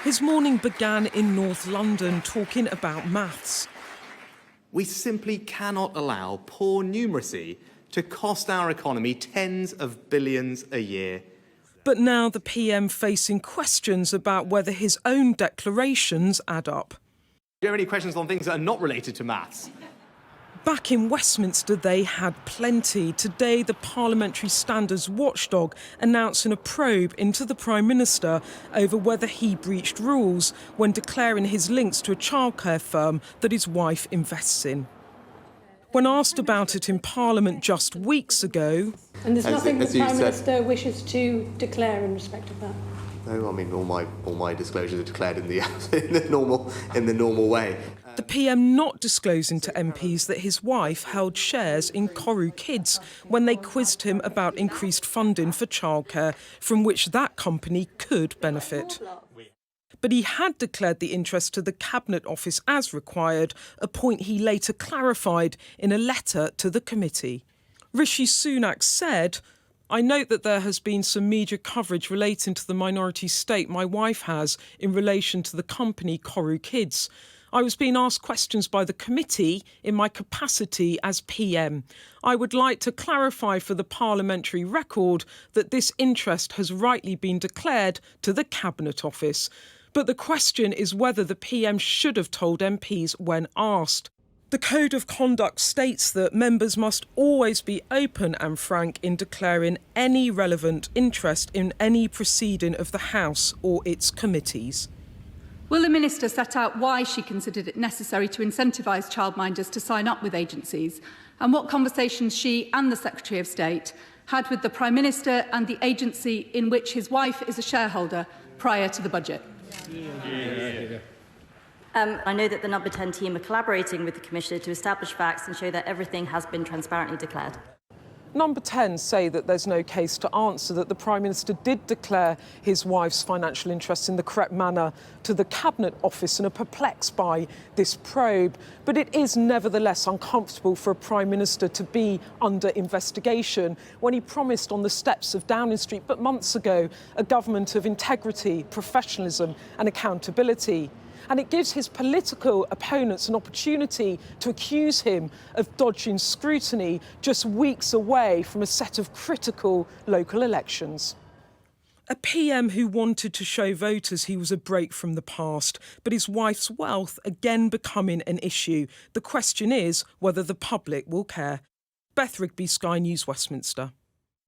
His morning began in North London talking about maths. We simply cannot allow poor numeracy to cost our economy tens of billions a year. But now the PM facing questions about whether his own declarations add up. Do you have any questions on things that are not related to maths? Back in Westminster, they had plenty. Today, the parliamentary standards watchdog announcing a probe into the Prime Minister over whether he breached rules when declaring his links to a childcare firm that his wife invests in. When asked about it in Parliament just weeks ago... And there's nothing the Prime Minister wishes to declare in respect of that? No, I mean, all my disclosures are declared in the normal way. The PM not disclosing to MPs that his wife held shares in Koru Kids when they quizzed him about increased funding for childcare from which that company could benefit. But he had declared the interest to the Cabinet Office as required, a point he later clarified in a letter to the committee. Rishi Sunak said, "I note that there has been some media coverage relating to the minority stake my wife has in relation to the company Koru Kids. I was being asked questions by the committee in my capacity as PM. I would like to clarify for the parliamentary record that this interest has rightly been declared to the Cabinet Office. But the question is whether the PM should have told MPs when asked. The Code of Conduct states that members must always be open and frank in declaring any relevant interest in any proceeding of the House or its committees." Will the Minister set out why she considered it necessary to incentivise childminders to sign up with agencies, and what conversations she and the Secretary of State had with the Prime Minister and the agency in which his wife is a shareholder prior to the budget? I know that the Number 10 team are collaborating with the Commissioner to establish facts and show that everything has been transparently declared. Number 10 say that there's no case to answer, that the Prime Minister did declare his wife's financial interests in the correct manner to the Cabinet Office and are perplexed by this probe. But it is nevertheless uncomfortable for a Prime Minister to be under investigation when he promised on the steps of Downing Street but months ago a government of integrity, professionalism and accountability. And it gives his political opponents an opportunity to accuse him of dodging scrutiny just weeks away from a set of critical local elections. A PM who wanted to show voters he was a break from the past, but his wife's wealth again becoming an issue. The question is whether the public will care. Beth Rigby, Sky News, Westminster.